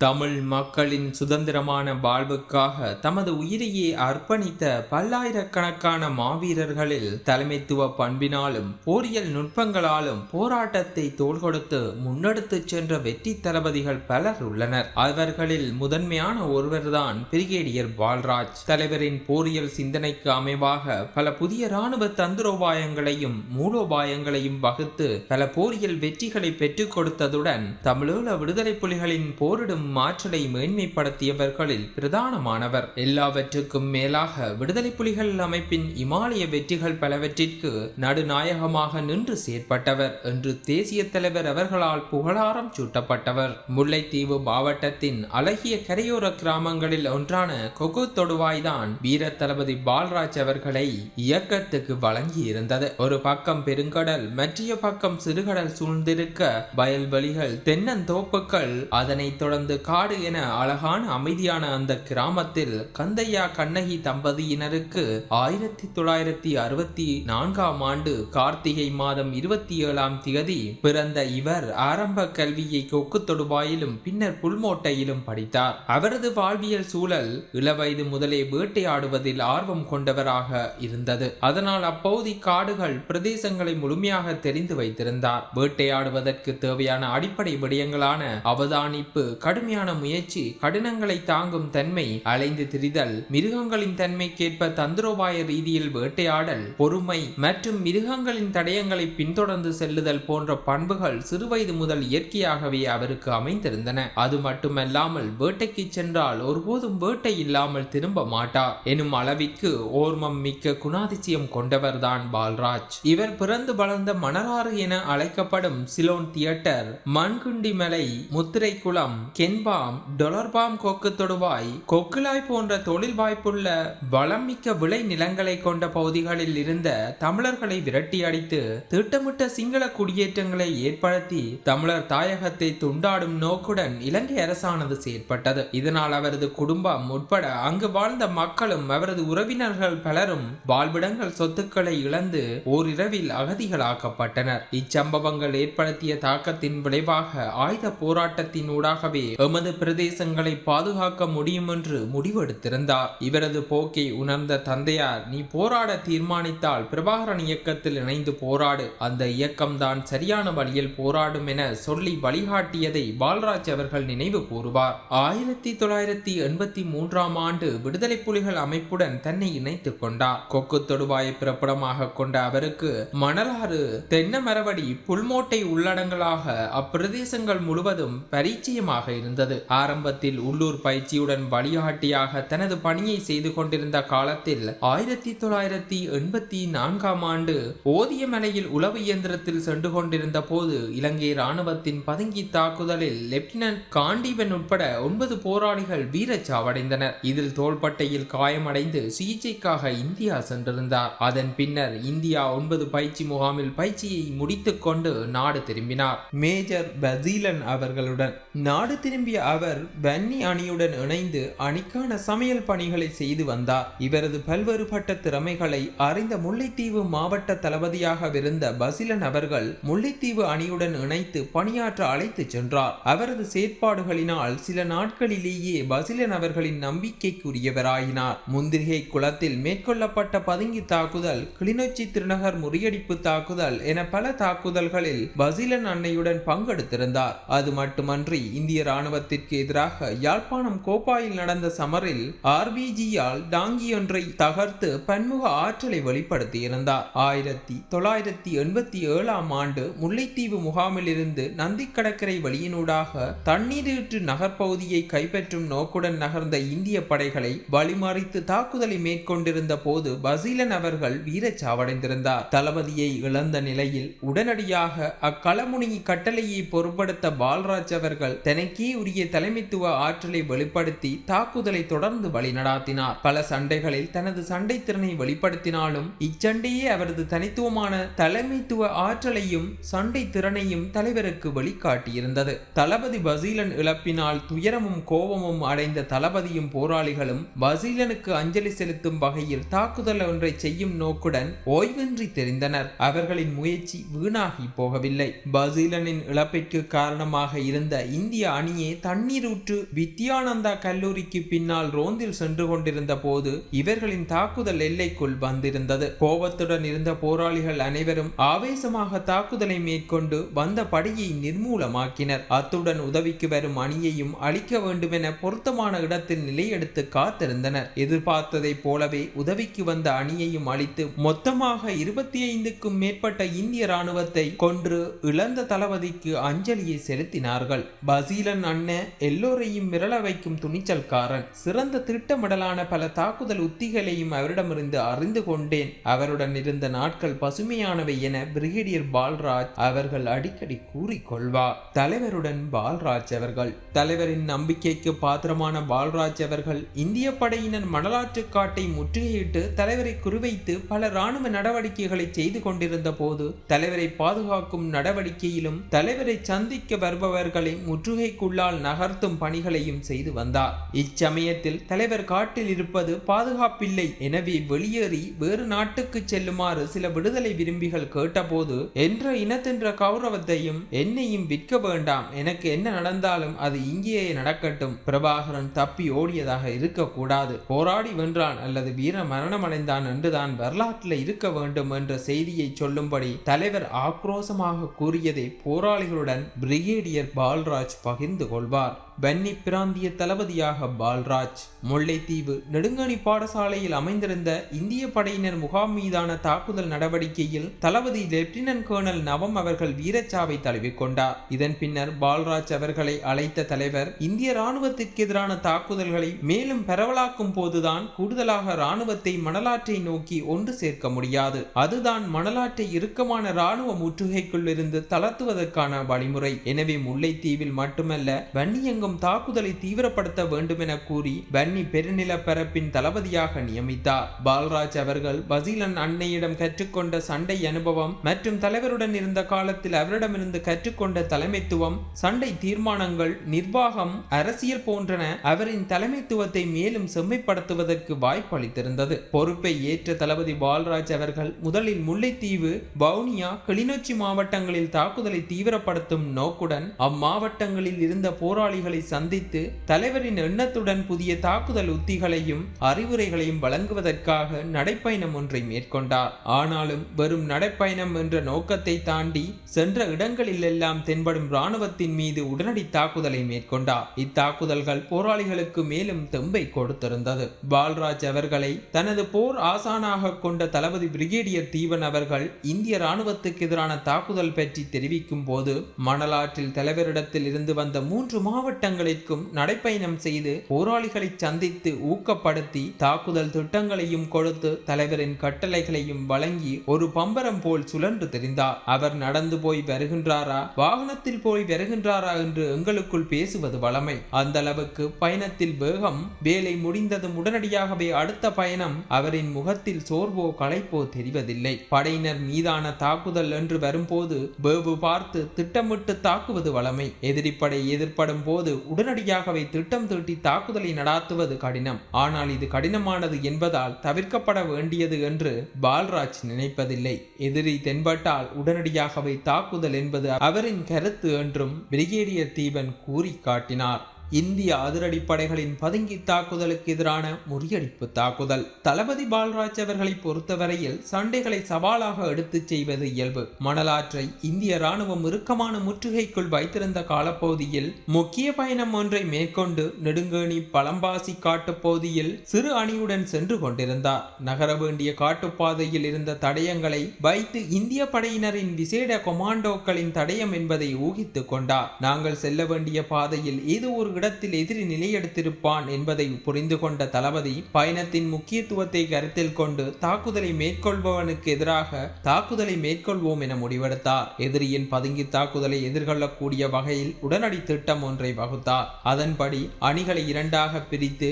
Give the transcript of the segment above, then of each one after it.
தமிழ் மக்களின் சுதந்திரமான வாழ்வுக்காக தமது உயிரையே அர்ப்பணித்த பல்லாயிரக்கணக்கான மாவீரர்களில் தலைமைத்துவ பண்பினாலும் போரியல் நுட்பங்களாலும் போராட்டத்தை தோள் கொடுத்து முன்னெடுத்துச் சென்ற வெற்றி தளபதிகள் பலர் உள்ளனர். அவர்களில் முதன்மையான ஒருவர்தான் பிரிகேடியர் பால்ராஜ். தலைவரின் போரியல் சிந்தனைக்கு அமைவாக பல புதிய இராணுவ தந்திரோபாயங்களையும் மூலோபாயங்களையும் வகுத்து பல போரியல் வெற்றிகளை பெற்றுக் கொடுத்ததுடன் தமிழீழ விடுதலை புலிகளின் போரிடும் ஆற்றலை மேன்மைப்படுத்தியவர்களில் பிரதானமானவர். எல்லாவற்றுக்கும் மேலாக விடுதலை புலிகள் அமைப்பின் இமாலய வெற்றிகள் பலவற்றிற்கு நடுநாயகமாக நின்று செயற்பட்டவர் என்று தேசிய தலைவர் அவர்களால் புகழாரம் சூட்டப்பட்டவர். முல்லைத்தீவு மாவட்டத்தின் அழகிய கரையோர கிராமங்களில் ஒன்றான கொக்கு தொடுவாய்தான் வீர தளபதி பால்ராஜ் அவர்களை இயக்கத்துக்கு வழங்கியிருந்தது. ஒரு பக்கம் பெருங்கடல், மற்றைய பக்கம் சிறுகடல் சூழ்ந்திருக்க வயல்வெளிகள், தென்னந்தோப்புகள், அதனைத் தொடர்ந்து காடு என அழகான அமைதியான அந்த கிராமத்தில் கந்தையா கண்ணகி தம்பதியினருக்கு 1964 ஆண்டு கார்த்திகை மாதம் 27 பிறந்த இவர் ஆரம்ப கல்வியை கொக்கு தொடுவாயிலும் பின்னர் புல்மோட்டையிலும் படித்தார். அவரது வாழ்வியல் சூழல் இளவயது முதலே வேட்டையாடுவதில் ஆர்வம் கொண்டவராக இருந்தது. அதனால் அப்பகுதி காடுகள் பிரதேசங்களை முழுமையாக தெரிந்து வைத்திருந்தார். வேட்டையாடுவதற்கு தேவையான அடிப்படை விடயங்களான அவதானிப்பு, கடுமையான முயற்சி, கடினங்களை தாங்கும் தன்மை, அலைந்து திரிதல், மிருகங்களின் தன்மைக்கேற்ப தந்திரோபாய ரீதியில் வேட்டையாடல், பொறுமை மற்றும் மிருகங்களின் தடயங்களை பின்தொடர்ந்து செல்லுதல் போன்ற பண்புகள் சிறுவயது முதல் இயற்கையாகவே அவருக்கு அமைந்திருந்தன. அது மட்டுமல்லாமல் வேட்டைக்கு சென்றால் ஒருபோதும் வேட்டை இல்லாமல் திரும்ப மாட்டார் எனும் அளவிற்கு ஓர்மம் மிக்க குணாதிசயம் கொண்டவர்தான் பால்ராஜ். இவர் பிறந்து வளர்ந்த மணலாறு என அழைக்கப்படும் சிலோன் தியேட்டர், மண்குண்டிமலை, முத்திரைக்குளம், கென்பாம், டொலர்பாம், கொக்கு தொடுவாய், கொக்குலாய் போன்ற தொழில் வாய்ப்புள்ள வளமிக்க விளை நிலங்களை கொண்ட பகுதிகளில் இருந்த தமிழர்களை விரட்டி அடித்து திட்டமிட்ட சிங்கள குடியேற்றங்களை ஏற்படுத்தி தமிழர் தாயகத்தை துண்டாடும் நோக்குடன் இலங்கை அரசானது செயற்பட்டது. இதனால் அவரது குடும்பம் உட்பட அங்கு வாழ்ந்த மக்களும் அவரது உறவினர்கள் பலரும் வாழ்விடங்கள், சொத்துக்களை இழந்து ஓரிரவில் அகதிகளாக்கப்பட்டனர். இச்சம்பவங்கள் ஏற்படுத்திய தாக்கத்தின் விளைவாக ஆயுத போராட்டத்தின் ஊடாகவே எமது பிரதேசங்களை பாதுகாக்க முடியும் என்று முடிவெடுத்திருந்தார். இவரது போக்கை உணர்ந்த தந்தையார், நீ போராட தீர்மானித்தால் பிரபாகரன் இயக்கத்தில் இணைந்து போராடு, அந்த இயக்கம்தான் சரியான வழியில் போராடும் என சொல்லி வழிகாட்டியதை பால்ராஜ் அவர்கள் நினைவு கூறுவார். 1983 ஆண்டு விடுதலை புலிகள் அமைப்புடன் தன்னை இணைத்துக் கொண்டார். கொக்கு தொடுவாயை பிறப்பிடமாக கொண்ட அவருக்கு மணலாறு, தென்னமரவடி, புல்மோட்டை உள்ளடங்களாக அப்பிரதேசங்கள் முழுவதும் பரிச்சயமாக இருந்தது. ஆரம்பத்தில் உள்ளூர் பயிற்சியுடன் வழிகாட்டியாக தனது பணியை செய்து கொண்டிருந்த காலத்தில் 1984 ஆண்டு ஓதியமலையில் உளவு இயந்திரத்தில் சென்று கொண்டிருந்த போது இலங்கை இராணுவத்தின் பதுங்கி தாக்குதலில் லெப்டினன்ட் காண்டீவன் உட்பட 9 போராளிகள் வீரச்சாவடைந்தனர். இதில் தோள்பட்டையில் காயமடைந்து சிகிச்சைக்காக இந்தியா சென்றிருந்தார். அதன் பின்னர் இந்தியா 9 பயிற்சி முகாமில் பயிற்சியை முடித்துக் கொண்டு நாடு திரும்பினார். மேஜர் பசீலன் அவர்களுடன் நாடு திரும்பிய அவர் வன்னி அணியுடன் இணைந்து அணிக்கான சமையல் பணிகளை செய்து வந்தார். இவரது பல்வேறுபட்ட திறமைகளை அறிந்த முல்லைத்தீவு மாவட்ட தளபதியாக இருந்த பசிலன் அவர்கள் முல்லைத்தீவு அணியுடன் இணைத்து பணியாற்ற அழைத்து சென்றார். அவரது செயற்பாடுகளினால் சில நாட்களிலேயே பசிலன் அவர்களின் நம்பிக்கைக்குரியவராயினார். முந்திரிகை குளத்தில் மேற்கொள்ளப்பட்ட பதுங்கி தாக்குதல், கிளிநொச்சி திருநகர் முறியடிப்பு தாக்குதல் என பல தாக்குதல்களில் பசிலன் அன்னையுடன் பங்கெடுத்திருந்தார். அது மட்டுமன்றி இந்திய இராணுவத்திற்கு எதிராக யாழ்ப்பாணம் கோப்பாயில் நடந்த சமரில் ஆர்பிஜியால் டாங்கியொன்றை தகர்த்து பன்முக ஆற்றலை வெளிப்படுத்தியிருந்தார். 1987 ஆண்டு முல்லைத்தீவு முகாமில் இருந்து நந்தி கடற்கரை வழியினூடாக தண்ணீரீற்று நகர்பகுதியை கைப்பற்றும் நோக்குடன் நகர்ந்த இந்திய படைகளை வழிமறித்து தாக்குதலை மேற்கொண்டிருந்த போது பசீலன் அவர்கள் வீரச்சாவடைந்திருந்தார். தளபதியை இழந்த நிலையில் உடனடியாக அக்களமுனி கட்டளையை பொருட்படுத்த பால்ராஜ் அவர்கள் தனக்கே உரிய தலைமைத்துவ ஆற்றலை வெளிப்படுத்தி தாக்குதலை தொடர்ந்து வழிநடாத்தினார். பல சண்டைகளில் தனது சண்டை திறனை வெளிப்படுத்தினாலும் இச்சண்டையே அவரது தனித்துவமான தலைமைத்துவ ஆற்றலையும் சண்டை திறனையும் தலைவருக்கு வெளிக்காட்டியிருந்தது. தளபதி பசீலன் இழப்பினால் துயரமும் கோபமும் அடைந்த தளபதியும் போராளிகளும் பசீலனுக்கு அஞ்சலி செலுத்தும் வகையில் தாக்குதல் ஒன்றை செய்யும் நோக்குடன் ஓய்வின்றி தெரிந்தனர். அவர்களின் முயற்சி வீணாகி போகவில்லை. பசீலனின் இழப்பிற்கு காரணமாக இருந்த இந்திய அணியே மட்டுமே தண்ணீரூற்று வித்யானந்தா கல்லூரிக்கு பின்னால் ரோந்தில் சென்று கொண்டிருந்த போது இவர்களின் தாக்குதல் எல்லைக்குள் வந்திருந்தது. கோபத்துடன் இருந்த போராளிகள் அனைவரும் ஆவேசமாக தாக்குதலை மேற்கொண்டு வந்த படையை நிர்மூலமாக்கினர். அத்துடன் உதவிக்கு வரும் அணியையும் அழிக்க வேண்டுமென பொருத்தமான இடத்தில் நிலையெடுத்து காத்திருந்தனர். எதிர்பார்த்ததை போலவே உதவிக்கு வந்த அணியையும் அழித்து மொத்தமாக 25க்கும் மேற்பட்ட இந்திய ராணுவத்தை கொன்று இழந்த தளபதிக்கு அஞ்சலியை செலுத்தினார்கள். பசீலன் அண்ணன் எல்லோரையும் மிரள வைக்கும் துணிச்சல்காரன். சிறந்த திட்டமிடலான பல தாக்குதல் உத்திகளையும் அவரிடமிருந்து அறிந்து கொண்டேன். அவருடன் இருந்த நாட்கள் பசுமையானவை என பிரிகேடியர் பால்ராஜ் அவர்கள் அடிக்கடி கூறிக்கொள்வார். தலைவருடன் பால்ராஜ் அவர்கள். தலைவரின் நம்பிக்கைக்கு பாத்திரமான பால்ராஜ் அவர்கள் இந்திய படையினர் மணலாற்று காட்டை முற்றுகையிட்டு தலைவரை குறிவைத்து பல இராணுவ நடவடிக்கைகளை செய்து கொண்டிருந்த போது தலைவரை பாதுகாக்கும் நடவடிக்கையிலும் தலைவரை சந்திக்க வருபவர்களை முற்றுகைக்குள்ளால் நகர்த்தும் பணிகளையும் செய்து வந்தார். இச்சமயத்தில் தலைவர் காட்டில் இருப்பது பாதுகாப்பில்லை, எனவே வெளியேறி வேறு நாட்டுக்கு செல்லுமாறு சில விடுதலை விரும்பிகள் கேட்டபோது என்ற இனத்தென்ற கௌரவத்தையும் என்னையும் விற்க வேண்டாம், எனக்கு என்ன நடந்தாலும் அது இங்கேயே நடக்கட்டும், பிரபாகரன் தப்பி ஓடியதாக இருக்கக்கூடாது, போராடி வென்றான் அல்லது வீர மரணம் அடைந்தான் என்றுதான் வரலாற்றில் இருக்க வேண்டும் என்ற செய்தியை சொல்லும்படி தலைவர் ஆக்ரோசமாக கூறியதை போராளிகளுடன் பிரிகேடியர் பால்ராஜ் பகிர்ந்து கொள்வார். வன்னி பிராந்திய தளபதியாக பால்ராஜ். முல்லைத்தீவு நெடுங்கணி பாடசாலையில் அமைந்திருந்த இந்திய படையினர் முகாம் மீதான தாக்குதல் நடவடிக்கையில் தளபதி லெப்டினன்ட் கர்னல் நவம் அவர்கள் வீரச்சாவை தழுவிக்கொண்டார். இதன் பின்னர் பால்ராஜ் அவர்களை அழைத்த தலைவர் இந்திய இராணுவத்திற்கு எதிரான தாக்குதல்களை மேலும் பரவலாக்கும் போதுதான் கூடுதலாக இராணுவத்தை மணலாற்றை நோக்கி ஒன்று சேர்க்க முடியாது, அதுதான் மணலாற்றை இறுக்கமான இராணுவ முற்றுகைக்குள் இருந்து தளர்த்துவதற்கான வழிமுறை. எனவே முல்லைத்தீவில் மட்டுமல்ல வன்னியங்கும் தாக்குதலை தீவிரப்படுத்த வேண்டும் என கூறி வன்னி பெருநிலப்பரப்பின் தளபதியாக நியமித்தார். பால்ராஜ் அவர்கள் பசீலன் அன்னையிடம் கற்றுக்கொண்ட சண்டை அனுபவம் மற்றும் தலைவருடன் இருந்த காலத்தில் அவரிடமிருந்து கற்றுக்கொண்ட தலைமைத்துவம், சண்டை தீர்மானங்கள், நிர்வாகம், அரசியல் போன்றன அவரின் தலைமைத்துவத்தை மேலும் செம்மைப்படுத்துவதற்கு வாய்ப்பளித்திருந்தது. பொறுப்பை ஏற்ற தளபதி பால்ராஜ் அவர்கள் முதலில் முல்லைத்தீவு, வவுனியா, கிளிநொச்சி மாவட்டங்களில் தாக்குதலை தீவிரப்படுத்தும் நோக்குடன் அம்மாவட்டங்களில் இருந்த போராளிகளை சந்தித்து தலைவரின் எண்ணத்துடன் புதிய தாக்குதல் உத்திகளையும் அறிவுரைகளையும் வழங்குவதற்காக நடைப்பயணம் ஒன்றை மேற்கொண்டார். ஆனாலும் வெறும் நடைப்பயணம் என்ற நோக்கத்தை தாண்டி சென்ற இடங்களில் எல்லாம் தென்படும் இராணுவத்தின் மீது உடனடி தாக்குதலை மேற்கொண்டார். இத்தாக்குதல்கள் போராளிகளுக்கு மேலும் தெம்பை கொடுத்திருந்தது. பால்ராஜ் அவர்களை தனது போர் ஆசானாக கொண்ட தளபதி பிரிகேடியர் தீவன் அவர்கள் இந்திய இராணுவத்துக்கு எதிரான தாக்குதல் பற்றி தெரிவிக்கும் போது மணலாற்றில் தலைவரிடத்தில் இருந்து வந்த 3 மாவட்டங்களுக்கும் நடைப்பயணம் செய்து போராளிகளை சந்தித்து ஊக்கப்படுத்தி தாக்குதல் திட்டங்களையும் கொடுத்து தலைவரின் கட்டளைகளையும் வழங்கி ஒரு பம்பரம் போல் சுழன்று தெரிந்தார். அவர் நடந்து போய் வருகின்றாரா, வாகனத்தில் போய் வருகின்றாரா என்று எங்களுக்குள் பேசுவது வழமை. அந்த அளவுக்கு பயணத்தில் வேகம். வேலை முடிந்ததும் உடனடியாகவே அடுத்த பயணம். அவரின் முகத்தில் சோர்வோ களைப்போ தெரிவதில்லை. படையினர் மீதான தாக்குதல் என்று வரும்போது வேவு பார்த்து திட்டமிட்டு தாக்குவது வழமை. எதிரிப்படை எதிர்ப்படும் போது உடனடியாகவே திட்டம் தீட்டி தாக்குதலை நடாத்துவது கடினம். ஆனால் இது கடினமானது என்பதால் தவிர்க்கப்பட வேண்டியது என்று பால்ராஜ் நினைப்பதில்லை. எதிரி தென்பட்டால் உடனடியாகவே தாக்குதல் என்பது அவரின் கருத்து என்றும் பிரிகேடியர் தீபன் கூறி காட்டினார். இந்திய அதிரடிப்படைகளின் பதுங்கி தாக்குதலுக்கு எதிரான முறியடிப்பு தாக்குதல். தளபதி பால்ராஜ் அவர்களை பொறுத்தவரையில் சண்டைகளை சவாலாக எடுத்துச் செய்வது இயல்பு. மணலாற்றை இந்திய இராணுவம் இறுக்கமான முற்றுகைக்குள் வைத்திருந்த காலப்பகுதியில் முக்கிய பயணம் ஒன்றை மேற்கொண்டு நெடுங்கேணி பழம்பாசி காட்டுப்பகுதியில் சிறு அணியுடன் சென்று கொண்டிருந்தார். நகர வேண்டிய காட்டுப்பாதையில் இருந்த தடயங்களை வைத்து இந்திய படையினரின் விசேட கொமாண்டோக்களின் தடயம் என்பதை ஊகித்துக் கொண்டார். நாங்கள் செல்ல வேண்டிய பாதையில் ஏதோ ஒரு இடத்தில் எதிரி நிலையெடுத்திருப்பான் என்பதை புரிந்து கொண்ட தளபதி பயணத்தின் முக்கியத்துவத்தை கருத்தில் கொண்டு தாக்குதலை மேற்கொள்பவனுக்கு எதிராக தாக்குதலை மேற்கொள்வோம் என முடிவெடுத்தார். எதிரியின் பதுங்கி தாக்குதலை எதிர்கொள்ளக்கூடிய வகையில் உடனடி திட்டம் ஒன்றை வகுத்தார். அதன்படி அணிகளை இரண்டாக பிரித்து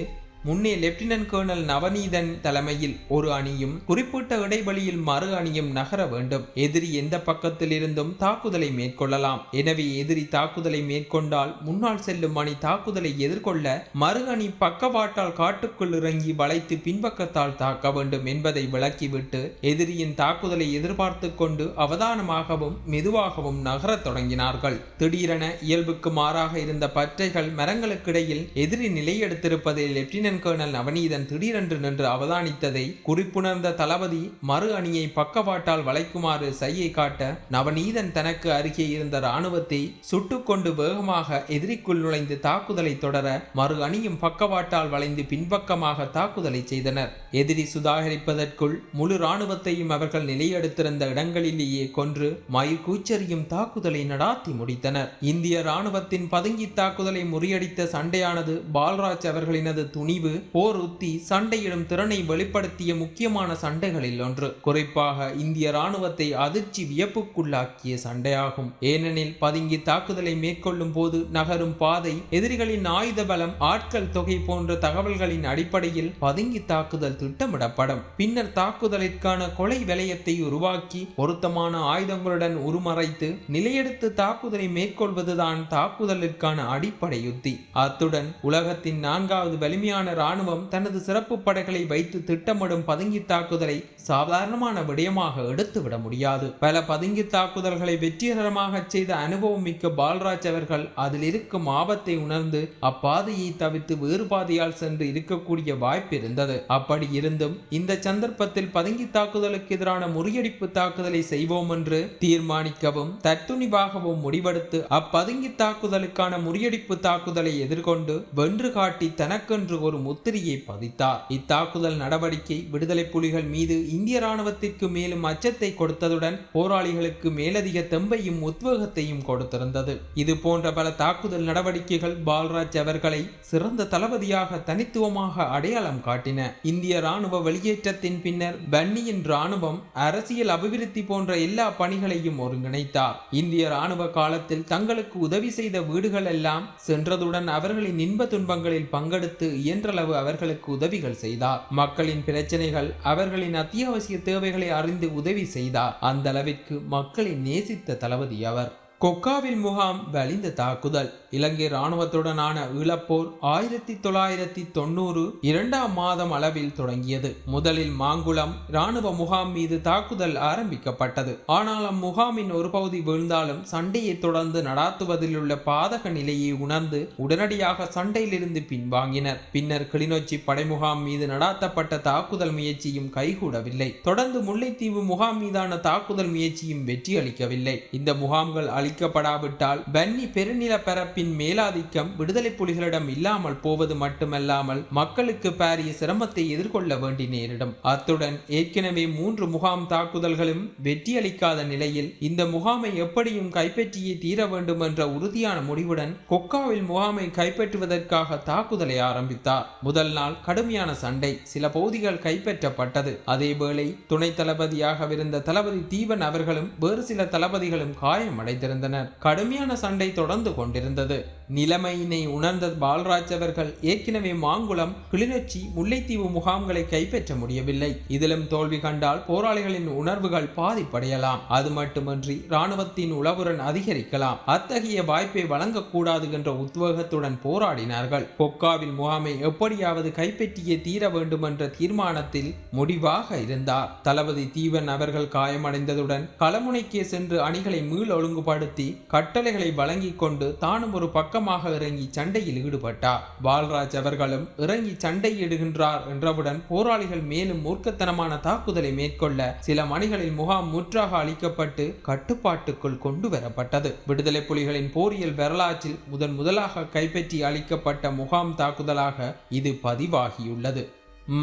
முன்னே லெப்டினன்ட் கர்னல் நவநீதன் தலைமையில் ஒரு அணியும் குறிப்பிட்ட இடைவெளியில் மறு அணியும் நகர வேண்டும். எதிரி எந்த பக்கத்தில் இருந்தும் தாக்குதலை மேற்கொள்ளலாம். எனவே எதிரி தாக்குதலை மேற்கொண்டால் முன்னால் செல்லும் அணி தாக்குதலை எதிர்கொள்ள மறு அணி பக்கவாட்டால் காட்டுக்குள் இறங்கி வளைத்து பின்பக்கத்தால் தாக்க வேண்டும் என்பதை விளக்கிவிட்டு எதிரியின் தாக்குதலை எதிர்பார்த்து கொண்டு அவதானமாகவும் மெதுவாகவும் நகரத் தொடங்கினார்கள். திடீரென இயல்புக்கு மாறாக இருந்த பற்றைகள் மரங்களுக்கிடையில் எதிரி நிலையெடுத்திருப்பதை லெப்டினன்ட் கர்னல் நவநீதன் திடீரென்று நின்று அவதானித்ததை குறிப்புணர்ந்த தளபதி மறு அணியை பக்கவாட்டால் வளைக்குமாறு சையை காட்ட நவநீதன் தனக்கு அருகே இருந்த இராணுவத்தை சுட்டுக்கொண்டு வேகமாக எதிரிக்குள் நுழைந்து தாக்குதலை தொடர மறு அணியும் பக்கவாட்டால் வளைந்து பின்பக்கமாக தாக்குதலை செய்தனர். எதிரி சுதாகரிப்பதற்குள் முழு இராணுவத்தையும் அவர்கள் நிலையெடுத்திருந்த இடங்களிலேயே கொன்று மயிர் கூச்சரியும் தாக்குதலை நடாத்தி முடித்தனர். இந்திய இராணுவத்தின் பதுங்கி தாக்குதலை முறியடித்த சண்டையானது பால்ராஜ் அவர்களினது துணிவு, போர் உத்தி, சண்டையிடும் திறனை வெளிப்படுத்திய முக்கியமான சண்டைகளில் ஒன்று. குறிப்பாக இந்திய இராணுவத்தை அதிர்ச்சி வியப்புக்குள்ளாக்கிய சண்டையாகும். ஏனெனில் பதுங்கி தாக்குதலை மேற்கொள்ளும் போது நகரும் பாதை, எதிரிகளின் ஆயுத பலம், ஆட்கள் தொகை போன்ற தகவல்களின் அடிப்படையில் பதுங்கி தாக்குதல் திட்டமிடப்படும். பின்னர் தாக்குதலிற்கான கொலை வலயத்தை உருவாக்கி பொருத்தமான ஆயுதங்களுடன் உருமறைத்து நிலையெடுத்து தாக்குதலை மேற்கொள்வதுதான் தாக்குதலிற்கான அடிப்படை யுத்தி. அத்துடன் உலகத்தின் 4வது வலிமையான இராணுவம் தனது சிறப்பு படைகளை வைத்து திட்டமிடும் பதுங்கி தாக்குதலை சாதாரணமான விடயமாக எடுத்துவிட முடியாது. பல பதுங்கி தாக்குதல்களை வெற்றிகரமாக செய்த அனுபவம் மிக்க பால்ராஜ் அவர்கள் அதில் இருக்கும் ஆபத்தை உணர்ந்து அப்பாதையை தவிர்த்து வேறு பாதையால் சென்று இருக்கக்கூடிய வாய்ப்பு இருந்தது. அப்படி இருந்தும் இந்த சந்தர்ப்பத்தில் பதுங்கி தாக்குதலுக்கு எதிரான முறியடிப்பு தாக்குதலை செய்வோம் என்று தீர்மானிக்கவும் தத்துணிவாகவும் முடிவெடுத்து அப்பதுங்கி தாக்குதலுக்கான முறியடிப்பு தாக்குதலை எதிர்கொண்டு வென்று காட்டி தனக்கென்று ஒரு முத்திரையை பதித்தார். இத்தாக்குதல் நடவடிக்கை விடுதலை புலிகள் மீது இந்திய இராணுவத்திற்கு மேலும் அச்சத்தை கொடுத்ததுடன் போராளிகளுக்கு மேலதிக தெம்பையும் உத்வேகத்தையும் கொடுத்திருந்தது. இது போன்ற பல தாக்குதல் நடவடிக்கைகள் பால்ராஜ் அவர்களை சிறந்த தளபதியாக தனித்துவமாக அடையாளம் காட்டின. இந்திய இராணுவ வெளியேற்றத்தின் பின்னர் பன்னியின் இராணுவம் அரசியல் அபிவிருத்தி போன்ற எல்லா பணிகளையும் ஒருங்கிணைத்தார். இந்திய இராணுவ காலத்தில் தங்களுக்கு உதவி செய்த வீடுகள் எல்லாம் சென்றதுடன் அவர்களின் இன்ப துன்பங்களில் பங்கெடுத்து இயன்றளவு அவர்களுக்கு உதவிகள் செய்தார். மக்களின் பிரச்சனைகள், அவர்களின் அத்தியாவசிய தேவைகளை அறிந்து உதவி செய்தார். அந்த அளவிற்கு மக்களை நேசித்த தளபதி அவர். கொக்காவில் முகாம் வலிந்த தாக்குதல். இலங்கை இராணுவத்துடனான ஈழப்போர் 1990 2ஆம் மாதம் அளவில் தொடங்கியது. முதலில் மாங்குளம் இராணுவ முகாம் மீது தாக்குதல் ஆரம்பிக்கப்பட்டது. ஆனால் அம்முகாமின் ஒரு பகுதி வீழ்ந்தாலும் சண்டையை தொடர்ந்து நடாத்துவதில் உள்ள பாதக நிலையை உணர்ந்து உடனடியாக சண்டையிலிருந்து பின்வாங்கினர். பின்னர் கிளிநொச்சி படைமுகாம் மீது நடாத்தப்பட்ட தாக்குதல் முயற்சியும் கைகூடவில்லை. தொடர்ந்து முல்லைத்தீவு முகாம் மீதான தாக்குதல் முயற்சியும் வெற்றியளிக்கவில்லை. இந்த முகாம்கள் அளிக்கப்படாவிட்டால் வன்னி பெருநில பரப்பின் மேலாதிக்கம் விடுதலை புலிகளிடம் இல்லாமல் போவது மட்டுமல்லாமல் மக்களுக்கு பாரிய சிரமத்தை எதிர்கொள்ள வேண்டி நேரிடும். அத்துடன் ஏற்கனவே 3 முகாம் தாக்குதல்களும் வெற்றியளிக்காத நிலையில் இந்த முகாமை எப்படியும் கைப்பற்றியே தீர வேண்டும் என்ற உறுதியான முடிவுடன் கொக்காவில் முகாமை கைப்பற்றுவதற்காக தாக்குதலை ஆரம்பித்தார். முதல் நாள் கடுமையான சண்டை, சில பகுதிகள் கைப்பற்றப்பட்டது. அதேவேளை துணை தளபதியாகவிருந்த தளபதி தீபன் அவர்களும் வேறு சில தளபதிகளும் காயமடைந்திருந்தனர். கடுமையான சண்டை தொடர்ந்து கொண்டிருந்தது. நிலைமையினை உணர்ந்த பால்ராஜ் அவர்கள் ஏற்கனவே மாங்குளம், கிளிநொச்சி, முல்லைத்தீவு முகாம்களை கைப்பற்ற முடியவில்லை. இதிலும் தோல்வி கண்டால் போராளிகளின் உணர்வுகள் பாதிப்படையலாம். அது மட்டுமின்றி இராணுவத்தின் உளவுடன் அதிகரிக்கலாம். அத்தகைய வாய்ப்பை வழங்கக்கூடாது என்ற உத்வேகத்துடன் போராடினார்கள். கொக்காவில் முகாமை எப்படியாவது கைப்பற்றியே தீர வேண்டும் என்ற தீர்மானத்தில் முடிவாக இருந்தார். தளபதி தீபன் அவர்கள் காயமடைந்ததுடன் களமுனைக்கே சென்று அணிகளை மீள் ஒழுங்குபடுத்தி கட்டளைகளை வழங்கி கொண்டு தானும் ஒரு பக்கமாக இறங்கி சண்டையில் ஈடுபட்டார். பால்ராஜ் அவர்களும் இறங்கி சண்டையிடுகின்றார் என்றவுடன் போராளிகள் மேலும் மூர்க்கத்தனமான தாக்குதலை மேற்கொள்ள சில மணிகளில் முகாம் முற்றாக அளிக்கப்பட்டு கட்டுப்பாட்டுக்குள் கொண்டு வரப்பட்டது. விடுதலை புலிகளின் போரியல் வரலாற்றில் முதலாக கைப்பற்றி அளிக்கப்பட்ட முகாம் தாக்குதலாக இது பதிவாகியுள்ளது.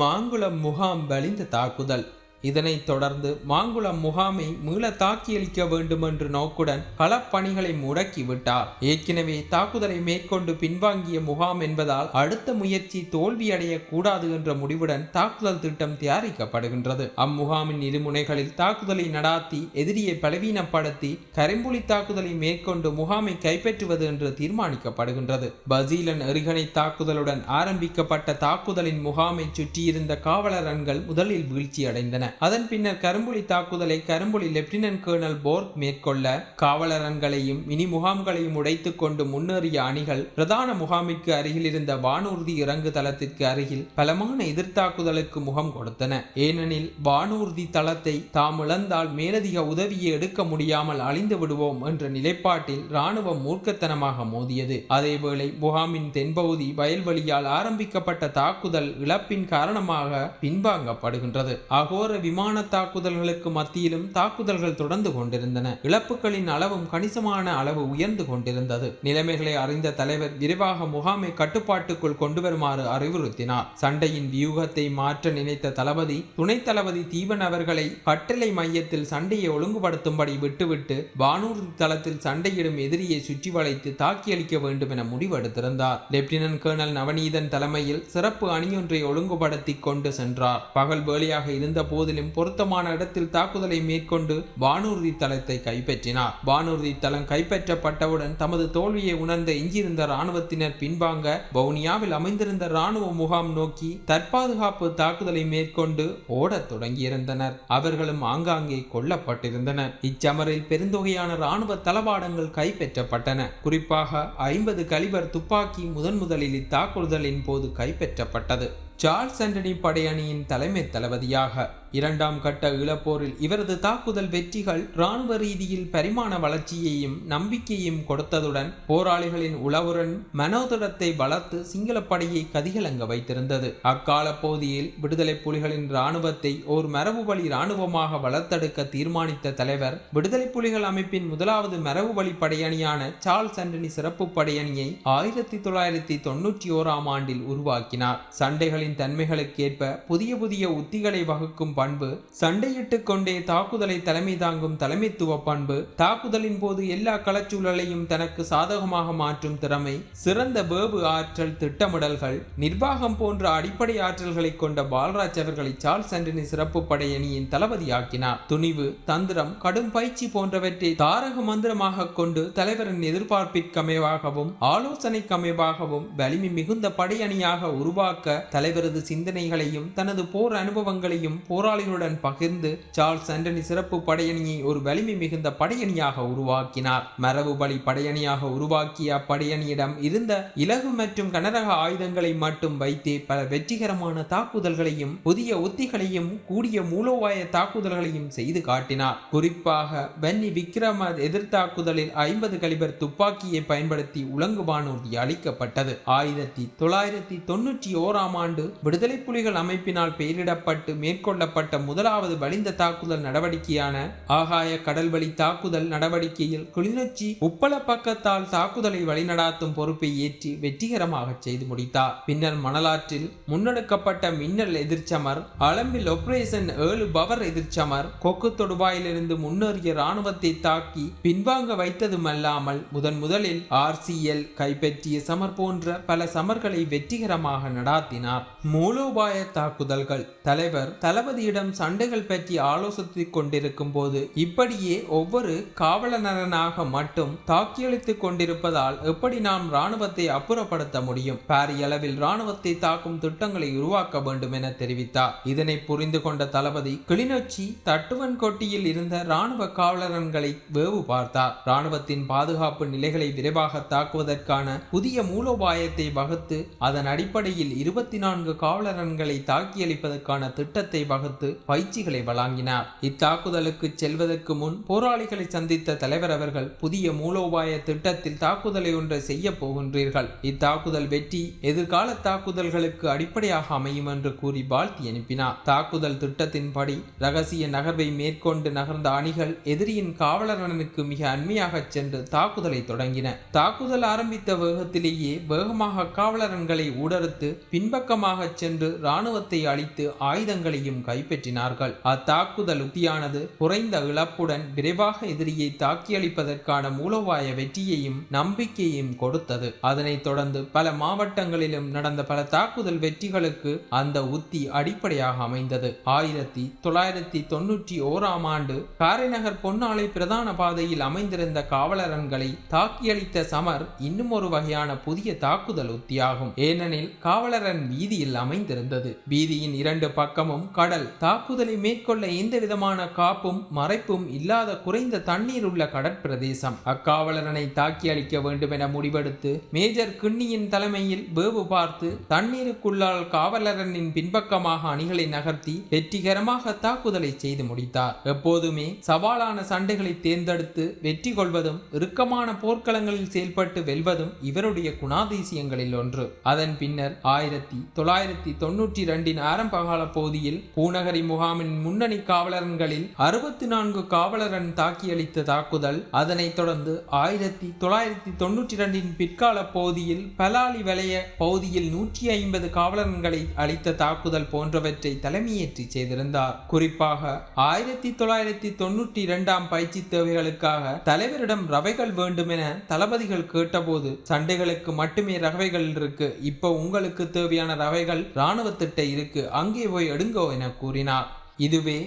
மாங்குளம் முகாம் வலிந்த தாக்குதல். இதனைத் தொடர்ந்து மாங்குளம் முகாமை மீள தாக்கியளிக்க வேண்டும் என்ற நோக்குடன் களப்பணிகளை முடக்கிவிட்டார். ஏற்கனவே தாக்குதலை மேற்கொண்டு பின்வாங்கிய முகாம் என்பதால் அடுத்த முயற்சி தோல்வியடைய கூடாது என்ற முடிவுடன் தாக்குதல் திட்டம் தயாரிக்கப்படுகின்றது. அம்முகாமின் இருமுனைகளில் தாக்குதலை நடாத்தி எதிரியை பலவீனப்படுத்தி கரும்புலி தாக்குதலை மேற்கொண்டு முகாமை கைப்பற்றுவது என்று தீர்மானிக்கப்படுகின்றது. பசீலன் எறிகணை தாக்குதலுடன் ஆரம்பிக்கப்பட்ட தாக்குதலின் முகாமை சுற்றியிருந்த காவலரன்கள் முதலில் வீழ்ச்சியடைந்தன. அதன் பின்னர் கரும்புலி தாக்குதலை கரும்புலி லெப்டினன்ட் கர்னல் போர்க் மேற்கொள்ள காவலரன்களையும் மினி முகாம்களையும் உடைத்துக் கொண்டு முன்னேறிய அணிகள் பிரதான முகாமிற்கு அருகில் இருந்த வானூர்தி இறங்கு தளத்திற்கு அருகில் பலமான எதிர்த்தாக்குதலுக்கு முகம் கொடுத்தன. ஏனெனில் வானூர்தி தளத்தை தாம் இழந்தால் மேலதிக உதவியை எடுக்க முடியாமல் அழிந்து விடுவோம் என்ற நிலைப்பாட்டில் இராணுவம் மூர்க்கத்தனமாக மோதியது. அதேவேளை முகாமின் தென்பகுதி வயல்வெளியால் ஆரம்பிக்கப்பட்ட தாக்குதல் இழப்பின் காரணமாக பின்வாங்கப்படுகின்றது. அகோர விமான தாக்குதல்களுக்கு மத்தியிலும் தாக்குதல்கள் தொடர்ந்து கொண்டிருந்தன. இழப்புகளின் அளவும் கணிசமான அளவு உயர்ந்து கொண்டிருந்தது. நிலைமைகளை அறிந்த தலைவர் விரைவாக முகாமை கட்டுப்பாட்டுக்குள் கொண்டு வருமாறு அறிவுறுத்தினார். சண்டையின் வியூகத்தை மாற்ற நினைத்த தளபதி துணை தளபதி தீபன் அவர்களை கட்டளை மையத்தில் சண்டையை ஒழுங்குபடுத்தும்படி விட்டுவிட்டு வானூர்தி தளத்தில் சண்டையிடும் எதிரியை சுற்றி வளைத்து தாக்கியளிக்க வேண்டும் என முடிவெடுத்திருந்தார். லெப்டினன்ட் கர்னல் நவநீதன் தலைமையில் சிறப்பு அணியொன்றை ஒழுங்குபடுத்தி கொண்டு சென்றார். பகல் வேளையாக இருந்த போதிலும் பொருத்தமான இடத்தில் தாக்குதலை மேற்கொண்டு வானூர்தி தளத்தை கைப்பற்றினார். வானூர்தி தளம் கைப்பற்றப்பட்டவுடன் தமது தோல்வியை உணர்ந்த எஞ்சியிருந்த இராணுவத்தினர் பின்வாங்க வவுனியாவில் அமைந்திருந்த இராணுவ முகாம் நோக்கி தற்பாதுகாப்பு தாக்குதலை மேற்கொண்டு ஓடத் தொடங்கியிருந்தனர். அவர்களும் ஆங்காங்கே கொல்லப்பட்டிருந்தனர். இச்சமரில் பெருந்தொகையான இராணுவ தளவாடங்கள் கைப்பற்றப்பட்டன. குறிப்பாக 50 கலிபர் துப்பாக்கி முதலில் இத்தாக்குதலின் போது கைப்பற்றப்பட்டது. சார்ல்ஸ் ஆண்டனி படையணியின் தலைமை தளபதியாக 2ஆம் கட்ட ஈழப்போரில் இவரது தாக்குதல் வெற்றிகள் இராணுவ ரீதியில் பரிமாண வளர்ச்சியையும் நம்பிக்கையும் கொடுத்ததுடன் போராளிகளின் உளவுடன் மனோதரத்தை வளர்த்து சிங்கள படையை கதிகலங்க வைத்திருந்தது. அக்கால பகுதியில் விடுதலை புலிகளின் இராணுவத்தை ஓர் மரபுவழி இராணுவமாக வளர்த்தெடுக்க தீர்மானித்த தலைவர் விடுதலை புலிகள் அமைப்பின் முதலாவது மரபுவழி படையணியான சார்ல்ஸ் ஆண்டனி சிறப்பு படையணியை 1991ஆம் ஆண்டில் உருவாக்கினார். சண்டைகளின் தன்மைகளுக்கேற்ப புதிய உத்திகளை வகுக்கும் பண்பு, சண்டையிட்டுக் கொண்டே தாக்குதலை தலைமை தாங்கும் தலைமைத்துவ பண்பு, தாக்குதலின் போது எல்லா களச்சூழலையும் தனக்கு சாதகமாக மாற்றும் திறமை, சிறந்த வேவு ஆற்றல் திட்டமிடல்கள், நிர்வாகம் போன்ற அடிப்படை ஆற்றல்களை கொண்ட பால்ராஜ் அவர்களை சார்ல்ஸ் ஆண்டனி சிறப்பு படையணியின் தளபதியாக்கினார். துணிவு, தந்திரம், கடும் பயிற்சி போன்றவற்றை தாரக மந்திரமாக கொண்டு தலைவரின் எதிர்பார்ப்பிற்கமைவாகவும் ஆலோசனைக்கமைவாகவும் வலிமை மிகுந்த படையணியாக உருவாக்க தலைவரது சிந்தனைகளையும் தனது போர் அனுபவங்களையும் போராளிகளுடன் பகிர்ந்து சார்ல்ஸ் ஆண்டனி சிறப்பு படையணியை ஒரு வலிமை மிகுந்த படையணியாக உருவாக்கினார். மரபு வழி படையணியாக உருவாக்கிய அப்படையணியிடம் இருந்த இலகு மற்றும் கனரக ஆயுதங்களை மட்டும் வைத்தே பல வெற்றிகரமான தாக்குதல்களையும் புதிய உத்திகளையும் கூடிய மூலோபாய தாக்குதல்களையும் செய்து காட்டினார். குறிப்பாக வன்னி விக்ரம எதிர்த்தாக்குதலில் 50 கலிபர் துப்பாக்கியை பயன்படுத்தி உலங்கு வானூர்தி அளிக்கப்பட்டது. 1991ஆம் ஆண்டு விடுதலை புலிகள் அமைப்பினால் பெயரிடப்பட்டு மேற்கொள்ளப்பட்ட முதலாவது வலிந்த தாக்குதல் நடவடிக்கையான ஆகாய கடல்வழி தாக்குதல் நடவடிக்கையில் கிளிநொச்சி உப்பள பக்கத்தால் தாக்குதலை வழிநடாத்தும் பொறுப்பை ஏற்றி வெற்றிகரமாக செய்து முடித்தார். பின்னர் மணலாற்றில் முன்னெடுக்கப்பட்ட மின்னல் எதிர்ச்சமர், அளம்பில் ஆபரேஷன் 7 பவர் எதிர்ச்சமர், கொக்கு தொடுவாயிலிருந்து முன்னேறிய இராணுவத்தை தாக்கி பின்வாங்க வைத்ததுமல்லாமல் முதலில் RCL கைப்பற்றிய சமர் போன்ற பல சமர்களை வெற்றிகரமாக நடாத்தினார். மூலோபாய தாக்குதல்கள். தலைவர் தளபதியிடம் சண்டைகள் பற்றி ஆலோசித்துக் கொண்டிருக்கும் போது இப்படியே ஒவ்வொரு காவலனாக மட்டும் தாக்கியளித்துக் கொண்டிருப்பதால் எப்படி நாம் இராணுவத்தை அப்புறப்படுத்த முடியும்? பாரியளவில் இராணுவத்தை தாக்கும் திட்டங்களை உருவாக்க வேண்டும் என தெரிவித்தார். இதனை புரிந்து கொண்ட தளபதி கிளிநொச்சி தட்டுவன்கொட்டியில் இருந்த இராணுவ காவலரன்களை வேவு பார்த்தார். இராணுவத்தின் பாதுகாப்பு நிலைகளை விரைவாக தாக்குவதற்கான புதிய மூலோபாயத்தை வகுத்து அதன் அடிப்படையில் 24 காவலரன்களை தாக்கியளிப்பதற்கான திட்டத்தை வகுத்து பயிற்சிகளை வழங்கினார். இத்தாக்குதலுக்கு செல்வதற்கு முன் போராளிகளை சந்தித்த தலைவர் அவர்கள் புதிய மூலோபாய திட்டத்தில் தாக்குதலை ஒன்றை செய்ய போகின்றீர்கள். இத்தாக்குதல் வெற்றி எதிர்கால தாக்குதல்களுக்கு அடிப்படையாக அமையும் என்று கூறி வாழ்த்தி அனுப்பினார். தாக்குதல் திட்டத்தின்படி ரகசிய நகர்வை மேற்கொண்டு நகர்ந்த அணிகள் எதிரியின் காவலரனுக்கு மிக அண்மையாக சென்று தாக்குதலை தொடங்கின. தாக்குதல் ஆரம்பித்த வேகத்திலேயே வேகமாக காவலரன்களை ஊடறுத்து பின்பக்கமாக வேகமாக சென்று இராணுவத்தை அழித்து ஆயுதங்களையும் கைப்பற்றினார்கள். அத்தாக்குதல் உத்தியானது குறைந்த இழப்புடன் விரைவாக எதிரியை தாக்கியளிப்பதற்கான மூலோபாய வெற்றியையும் நம்பிக்கையையும் கொடுத்தது. அதனைத் தொடர்ந்து பல மாவட்டங்களிலும் நடந்த பல தாக்குதல் வெற்றிகளுக்கு அந்த உத்தி அடிப்படையாக அமைந்தது. 1991 ஆண்டு காரைநகர் பொன்னாலை பிரதான பாதையில் அமைந்திருந்த காவலரன்களை தாக்கியளித்த சமர் இன்னும் ஒரு வகையான புதிய தாக்குதல் உத்தியாகும். ஏனெனில் காவலரன் வீதியில் அமைந்திருந்தது. வீதியின் இரண்டு பக்கமும் கடல். தாக்குதலை மேற்கொள்ள எந்த விதமான காப்பும் மறைப்பும் இல்லாத குறைந்த தண்ணீர் உள்ள கடற்பிரதேசம். அக்காவலரனை தாக்கி அளிக்க வேண்டும் என முடிவெடுத்து மேஜர் கிண்ணியின் தலைமையில் வேவு பார்த்து தண்ணீருக்குள்ளால் காவலரனின் பின்பக்கமாக அணிகளை நகர்த்தி வெற்றிகரமாக தாக்குதலை செய்து முடித்தார். எப்போதுமே சவாலான சண்டைகளை தேர்ந்தெடுத்து வெற்றி கொள்வதும் இறுக்கமான போர்க்களங்களில் செயல்பட்டு வெல்வதும் இவருடைய குணாதிசயங்களில் ஒன்று. அதன் பின்னர் 1992 ஆரம்பகால பகுதியில் பூநகரி முகாமின் முன்னணி காவலரன்களில் 64 காவலரன் தாக்கியளித்த தாக்குதல், அதனைத் தொடர்ந்து 1992 பிற்கால பகுதியில் பலாலி வலய பகுதியில் 150 காவலரன்களை அளித்த தாக்குதல் போன்றவற்றை தலைமையேற்றி செய்திருந்தார். குறிப்பாக 1992 பயிற்சி தேவைகளுக்காக தலைவரிடம் ரவைகள் வேண்டும் என தளபதிகள் கேட்டபோது, சண்டைகளுக்கு மட்டுமே ரவைகள் இருக்கு, இப்போ உங்களுக்கு தேவையான ரவைகள் இராணுவத்திட்ட இருக்கு, அங்கே போய் எடுங்கோ என கூறினார். இதுவே